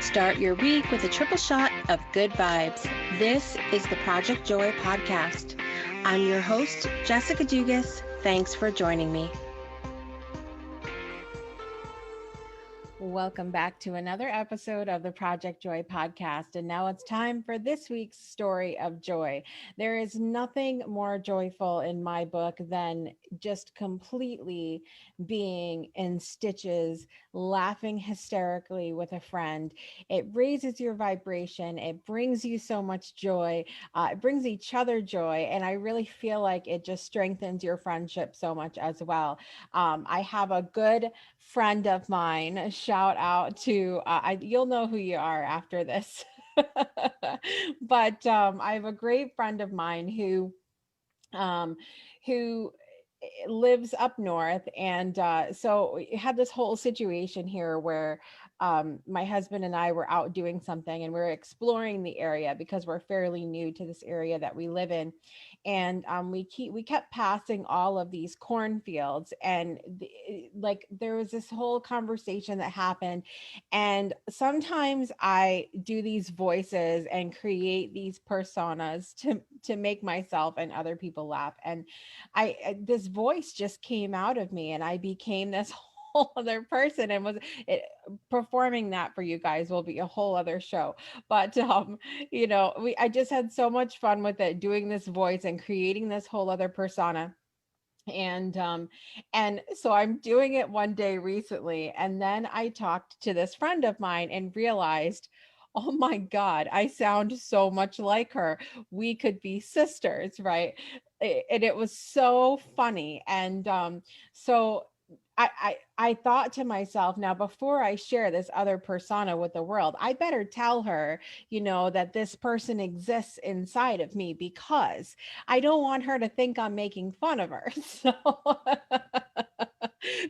Start your week with a triple shot of good vibes. This is the Project Joy podcast. I'm your host, Jessica Dugas. Thanks for joining me. Welcome back to another episode of the Project Joy podcast. And now it's time for this week's story of joy. There is nothing more joyful in my book than just completely being in stitches, laughing hysterically with a friend. It raises your vibration. It brings you so much joy. It brings each other joy. And I really feel like it just strengthens your friendship so much as well. I have a good friend of mine. Shout out to you'll know who you are after this. But I have a great friend of mine um, who lives up north, and so we had this whole situation here where my husband and I were out doing something, and we were exploring the area because we're fairly new to this area that we live in. And we kept passing all of these cornfields, and like there was this whole conversation that happened. And sometimes I do these voices and create these personas to make myself and other people laugh. And this voice just came out of me, and I became this whole other person, and performing that for you guys will be a whole other show. But I just had so much fun with it, doing this voice and creating this whole other persona. And so I'm doing it one day recently, and then I talked to this friend of mine and realized, oh my God, I sound so much like her. We could be sisters, right? And it was so funny. And so I thought to myself, now before I share this other persona with the world, I better tell her, that this person exists inside of me, because I don't want her to think I'm making fun of her. So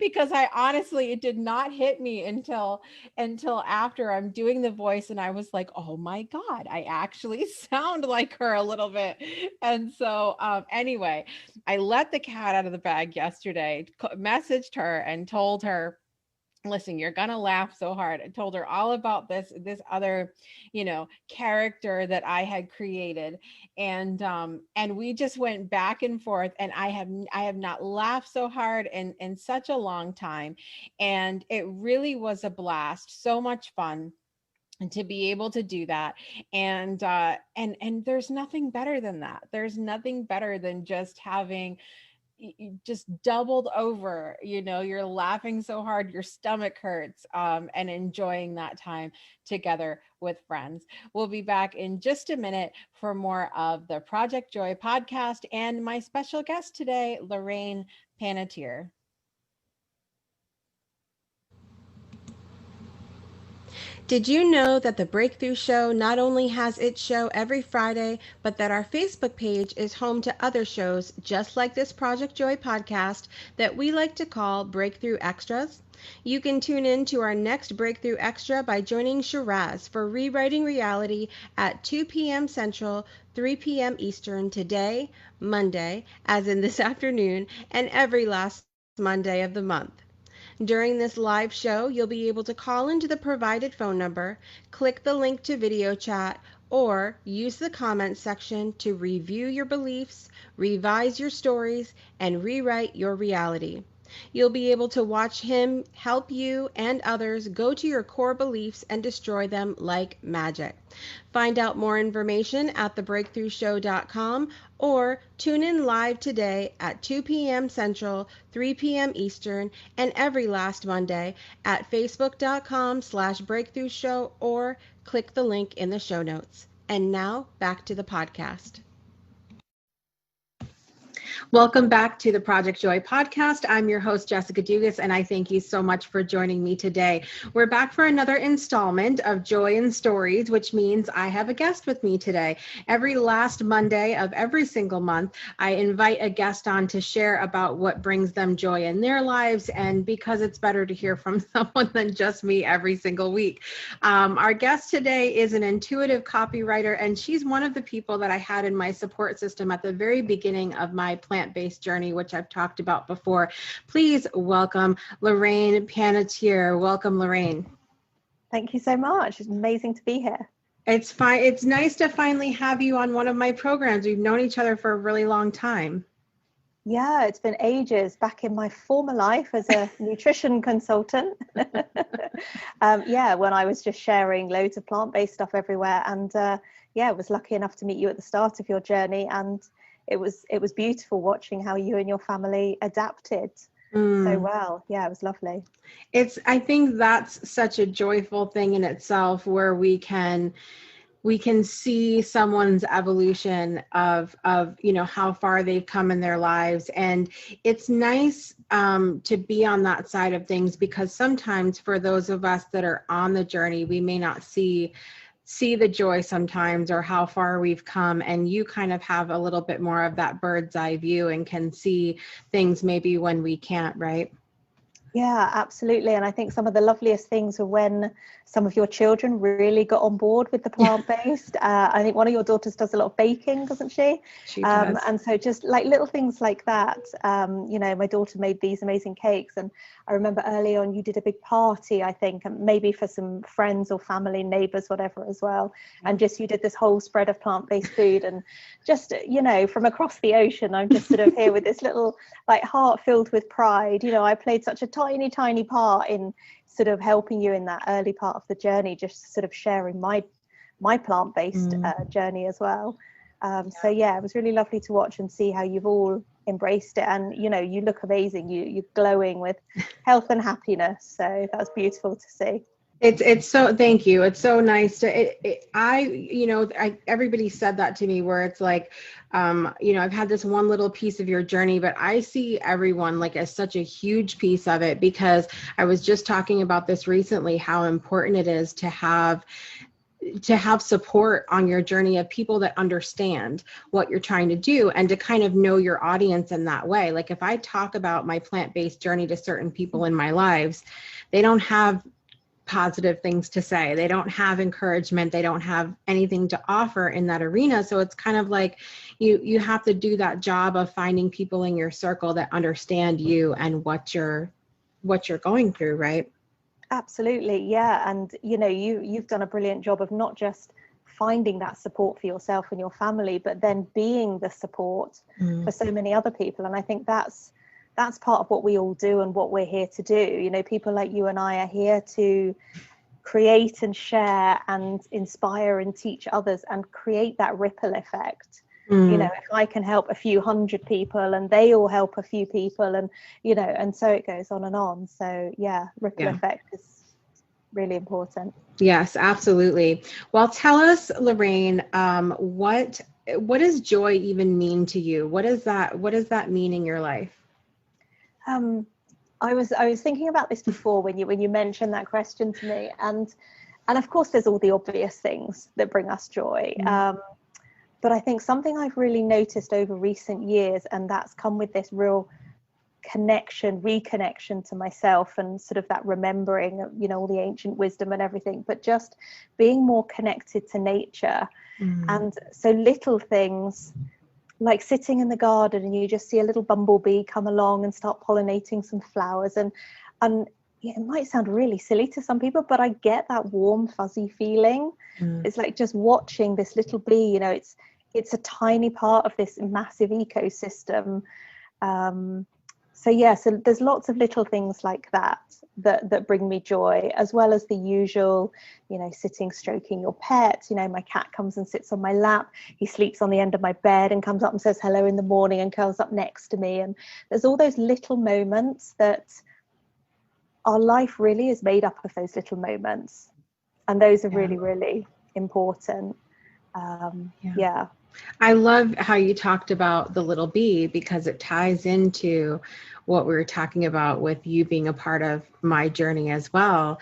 because it did not hit me until after I'm doing the voice, and I was like, oh my God, I actually sound like her a little bit. And so anyway, I let the cat out of the bag yesterday, messaged her and told her, listen, you're gonna laugh so hard. I told her all about this other, character that I had created, and we just went back and forth, and I have not laughed so hard in such a long time, and it really was a blast, so much fun. And to be able to do that, and there's nothing better than that. There's nothing better than just having just doubled over, you're laughing so hard your stomach hurts, and enjoying that time together with friends. We'll be back in just a minute for more of the Project Joy podcast and my special guest today, Lorraine Pannetier. Did you know that the Breakthrough Show not only has its show every Friday, but that our Facebook page is home to other shows just like this Project Joy podcast that we like to call Breakthrough Extras? You can tune in to our next Breakthrough Extra by joining Shiraz for Rewriting Reality at 2 p.m. Central, 3 p.m. Eastern today, Monday, as in this afternoon, and every last Monday of the month. During this live show, you'll be able to call into the provided phone number, click the link to video chat, or use the comments section to review your beliefs, revise your stories, and rewrite your reality. You'll be able to watch him help you and others go to your core beliefs and destroy them like magic. Find out more information at thebreakthroughshow.com or tune in live today at 2 p.m. Central, 3 p.m. Eastern, and every last Monday at facebook.com/breakthroughshow or click the link in the show notes. And now back to the podcast. Welcome back to the Project Joy podcast. I'm your host, Jessica Dugas, and I thank you so much for joining me today. We're back for another installment of Joy and Stories, which means I have a guest with me today. Every last Monday of every single month, I invite a guest on to share about what brings them joy in their lives, and because it's better to hear from someone than just me every single week. Our guest today is an intuitive copywriter, and she's one of the people that I had in my support system at the very beginning of my plant-based journey, which I've talked about before. Please welcome Lorraine Pannetier. Welcome, Lorraine. Thank you so much. It's amazing to be here. It's fine. It's nice to finally have you on one of my programs. We've known each other for a really long time. Yeah, it's been ages. Back in my former life as a nutrition consultant. Yeah, when I was just sharing loads of plant-based stuff everywhere. And yeah, I was lucky enough to meet you at the start of your journey. And it was beautiful watching how you and your family adapted so well. Yeah, it was lovely. I think that's such a joyful thing in itself, where we can see someone's evolution of how far they've come in their lives. And it's nice to be on that side of things, because sometimes for those of us that are on the journey, we may not see the joy sometimes, or how far we've come. And you kind of have a little bit more of that bird's eye view and can see things maybe when we can't, right? Yeah, absolutely. And I think some of the loveliest things are when some of your children really got on board with the plant-based. I think one of your daughters does a lot of baking, doesn't she? She does. And so just like little things like that, my daughter made these amazing cakes. And I remember early on you did a big party, I think, and maybe for some friends or family, neighbors, whatever as well. And just you did this whole spread of plant-based food. And just, from across the ocean, I'm just sort of here with this little like heart filled with pride. I played such a tiny part in sort of helping you in that early part of the journey, just sort of sharing my plant-based journey as well. So yeah, it was really lovely to watch and see how you've all embraced it. And you look amazing. You're glowing with health and happiness, so that's beautiful to see. It's so, thank you. It's so nice to, everybody said that to me, where it's like, I've had this one little piece of your journey, but I see everyone like as such a huge piece of it, because I was just talking about this recently, how important it is to have support on your journey of people that understand what you're trying to do, and to kind of know your audience in that way. Like if I talk about my plant-based journey to certain people in my lives, they don't have positive things to say. They don't have encouragement. They don't have anything to offer in that arena. So it's kind of like you have to do that job of finding people in your circle that understand you and what you're going through, right? Absolutely, yeah. And you've done a brilliant job of not just finding that support for yourself and your family, but then being the support for so many other people. And I think that's part of what we all do and what we're here to do. People like you and I are here to create and share and inspire and teach others and create that ripple effect. If I can help a few hundred people and they all help a few people, and and so it goes on and on. So yeah, ripple effect is really important. Yes, absolutely. Well, tell us, Lorraine, what does joy even mean to you? What does that mean in your life? I was thinking about this before when you mentioned that question to me, and of course there's all the obvious things that bring us joy. But I think something I've really noticed over recent years, and that's come with this real reconnection to myself, and sort of that remembering of, all the ancient wisdom and everything, but just being more connected to nature. And so little things like sitting in the garden and you just see a little bumblebee come along and start pollinating some flowers, and it might sound really silly to some people, but I get that warm fuzzy feeling. It's like just watching this little bee, it's a tiny part of this massive ecosystem. So there's lots of little things like that bring me joy, as well as the usual, sitting, stroking your pet. My cat comes and sits on my lap. He sleeps on the end of my bed and comes up and says hello in the morning and curls up next to me. And there's all those little moments that our life really is made up of, those little moments. And those are really, really important. Yeah. I love how you talked about the little bee, because it ties into what we were talking about with you being a part of my journey as well.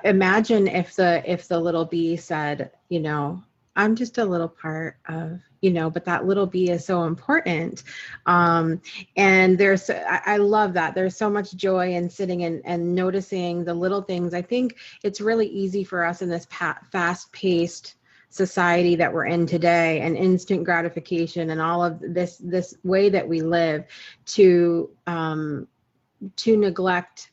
Imagine if the little bee said, I'm just a little part of, but that little bee is so important. And I love that. There's so much joy in sitting and noticing the little things. I think it's really easy for us in this fast-paced society that we're in today, and instant gratification and all of this way that we live, to neglect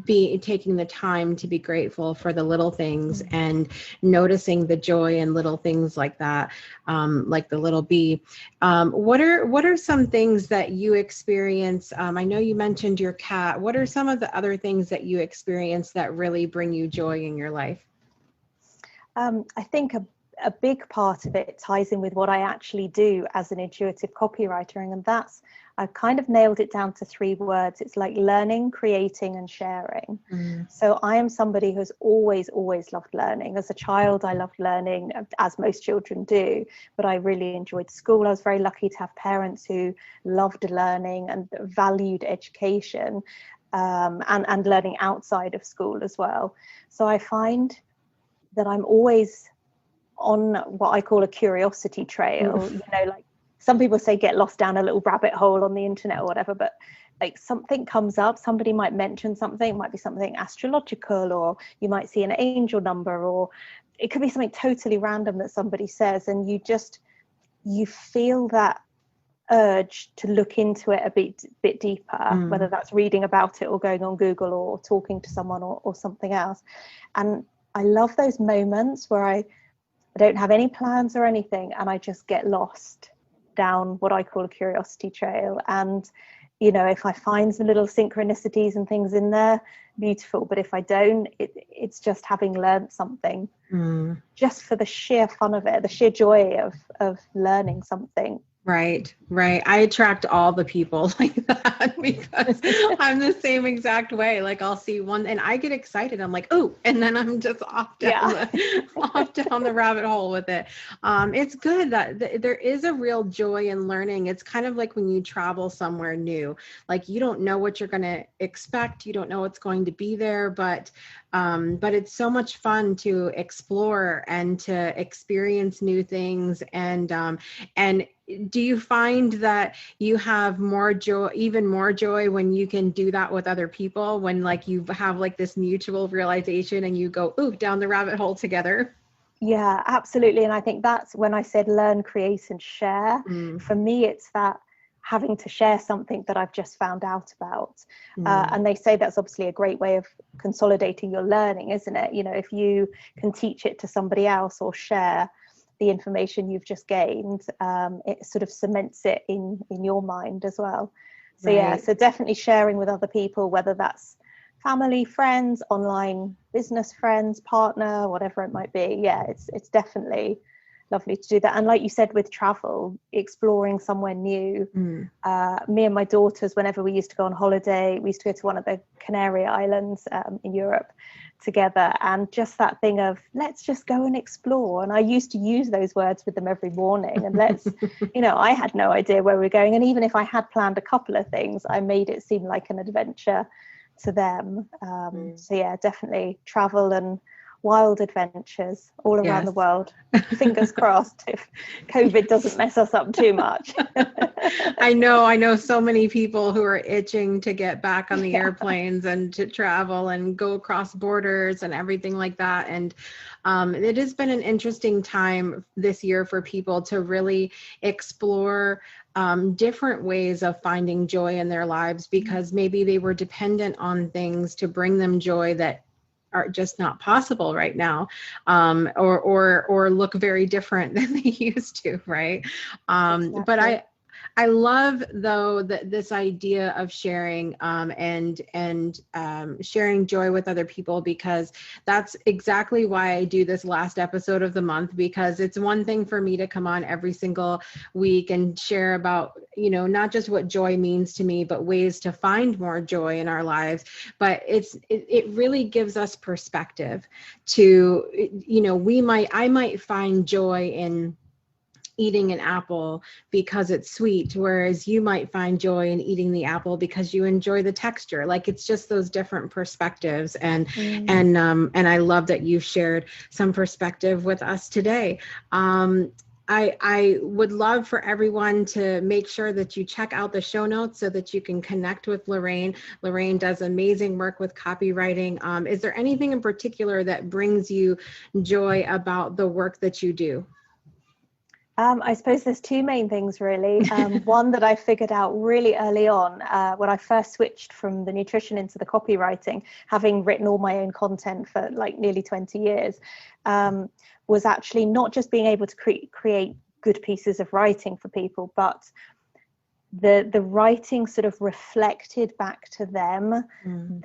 be taking the time to be grateful for the little things and noticing the joy in little things like that, like the little bee. What are some things that you experience? I know you mentioned your cat. What are some of the other things that you experience that really bring you joy in your life? I think a big part of it ties in with what I actually do as an intuitive copywriter, and that's, I've kind of nailed it down to 3 words. It's like learning, creating, and sharing. So I am somebody who's always loved learning. As a child, I loved learning, as most children do, but I really enjoyed school. I was very lucky to have parents who loved learning and valued education, and learning outside of school as well. So I find that I'm always on what I call a curiosity trail. You know, like some people say get lost down a little rabbit hole on the internet or whatever, but like something comes up, somebody might mention something, it might be something astrological, or you might see an angel number, or it could be something totally random that somebody says, and you feel that urge to look into it a bit deeper, whether that's reading about it or going on Google or talking to someone or something else. And I love those moments where I don't have any plans or anything, and I just get lost down what I call a curiosity trail. And, you know, if I find some little synchronicities and things in there, beautiful. But if I don't, it's just having learned something, just for the sheer fun of it, the sheer joy of learning something. Right. I attract all the people like that because I'm the same exact way. Like I'll see one and I get excited. I'm like, oh, and then I'm just off down the rabbit hole with it. It's good that there is a real joy in learning. It's kind of like when you travel somewhere new, like you don't know what you're going to expect. You don't know what's going to be there, but it's so much fun to explore and to experience new things. And do you find that you have more joy, even more joy, when you can do that with other people, when like you have like this mutual realization and you go, ooh, down the rabbit hole together? Yeah, absolutely. And I think that's when I said learn, create, and share. For me, it's that having to share something that I've just found out about. And they say that's obviously a great way of consolidating your learning, isn't it? You know, if you can teach it to somebody else or share the information you've just gained, it sort of cements it in your mind as well. So yeah, so definitely sharing with other people, whether that's family, friends, online business friends, partner, whatever it might be. Yeah, it's definitely lovely to do that. And like you said, with travel, exploring somewhere new. Me and my daughters, whenever we used to go on holiday, we used to go to one of the Canary Islands in Europe together, and just that thing of let's just go and explore. And I used to use those words with them every morning, and let's you know, I had no idea where we were going, and even if I had planned a couple of things, I made it seem like an adventure to them. So yeah, definitely travel and wild adventures all around the world. Fingers crossed if COVID doesn't mess us up too much. I know so many people who are itching to get back on the airplanes and to travel and go across borders and everything like that. And it has been an interesting time this year for people to really explore different ways of finding joy in their lives, because maybe they were dependent on things to bring them joy that are just not possible right now, or look very different than they used to, right? Exactly. But I love, though, that this idea of sharing and sharing joy with other people, because that's exactly why I do this last episode of the month, because it's one thing for me to come on every single week and share about, you know, not just what joy means to me, but ways to find more joy in our lives. But it really gives us perspective to, you know, I might find joy in eating an apple because it's sweet, whereas you might find joy in eating the apple because you enjoy the texture. Like, it's just those different perspectives. And I love that you've shared some perspective with us today. I would love for everyone to make sure that you check out the show notes so that you can connect with Lorraine. Lorraine does amazing work with copywriting. Is there anything in particular that brings you joy about the work that you do? I suppose there's two main things really. One that I figured out really early on when I first switched from the nutrition into the copywriting, having written all my own content for like nearly 20 years, was actually not just being able to create good pieces of writing for people, but the writing sort of reflected back to them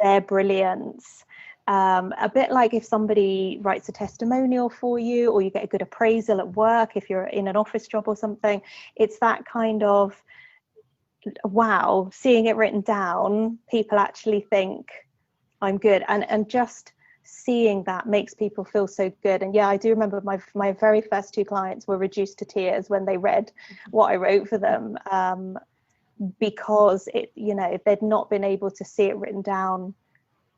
their brilliance. A bit like if somebody writes a testimonial for you, or you get a good appraisal at work if you're in an office job or something. It's that kind of, wow, seeing it written down, people actually think I'm good, and just seeing that makes people feel so good. And yeah, I do remember my very first two clients were reduced to tears when they read what I wrote for them, because it, you know, they'd not been able to see it written down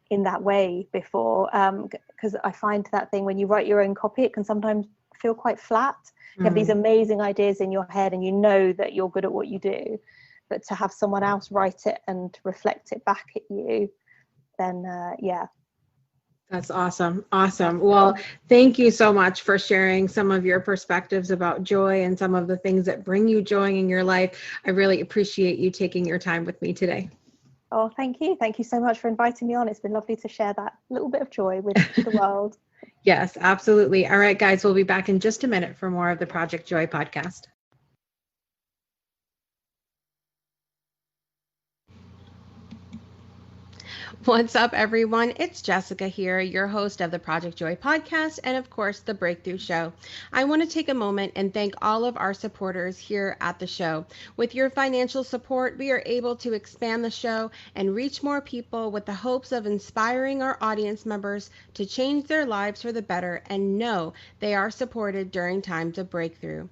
in that way before, because I find that thing when you write your own copy, it can sometimes feel quite flat. You have these amazing ideas in your head and you know that you're good at what you do, but to have someone else write it and reflect it back at you, then yeah. That's awesome. Awesome. Well, thank you so much for sharing some of your perspectives about joy and some of the things that bring you joy in your life. I really appreciate you taking your time with me today. Oh, thank you. Thank you so much for inviting me on. It's been lovely to share that little bit of joy with the world. Yes, absolutely. All right, guys, we'll be back in just a minute for more of the Project Joy podcast. What's up, everyone? It's Jessica here, your host of the Project Joy podcast and, of course, the Breakthrough Show. I want to take a moment and thank all of our supporters here at the show. With your financial support, we are able to expand the show and reach more people with the hopes of inspiring our audience members to change their lives for the better and know they are supported during times of breakthrough.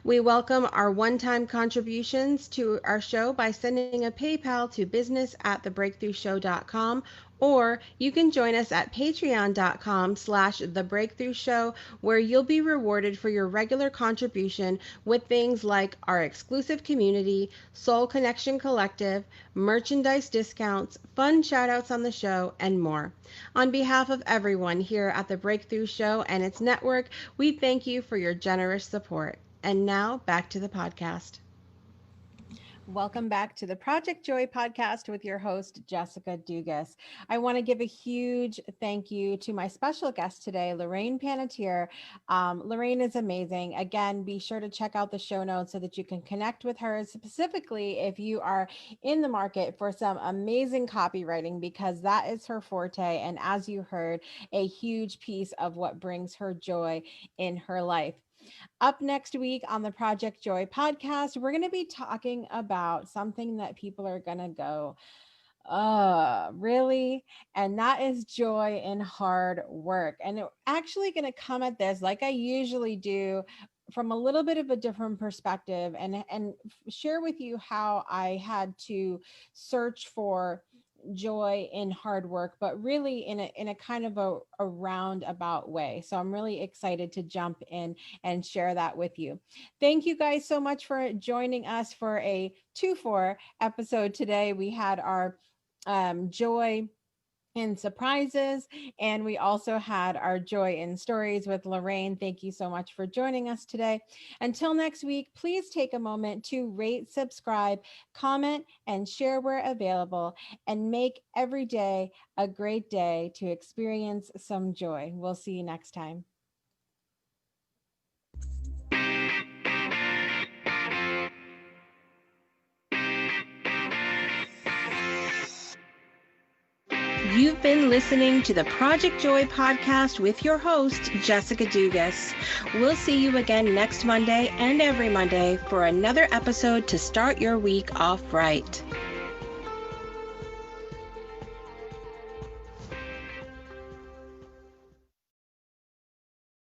We welcome our one-time contributions to our show by sending a PayPal to business@thebreakthroughshow.com, or you can join us at patreon.com/thebreakthroughshow, where you'll be rewarded for your regular contribution with things like our exclusive community, Soul Connection Collective, merchandise discounts, fun shoutouts on the show, and more. On behalf of everyone here at the Breakthrough Show and its network, we thank you for your generous support. And now back to the podcast. Welcome back to the Project Joy podcast with your host, Jessica Dugas. I want to give a huge thank you to my special guest today, Lorraine Pannetier. Lorraine is amazing. Again, be sure to check out the show notes so that you can connect with her, specifically if you are in the market for some amazing copywriting, because that is her forte. And as you heard, a huge piece of what brings her joy in her life. Up next week on the Project Joy podcast, we're going to be talking about something that people are going to go, really? And that is joy in hard work. And we're actually going to come at this like I usually do, from a little bit of a different perspective, and share with you how I had to search for joy in hard work, but really in a kind of a roundabout way. So I'm really excited to jump in and share that with you. Thank you guys so much for joining us for a 2-4 episode today. We had our joy in surprises, and we also had our joy in stories with Lorraine. Thank you so much for joining us today. Until next week, please take a moment to rate, subscribe, comment, and share where available, and make every day a great day to experience some joy. We'll see you next time. You've been listening to the Project Joy podcast with your host, Jessica Dugas. We'll see you again next Monday and every Monday for another episode to start your week off right.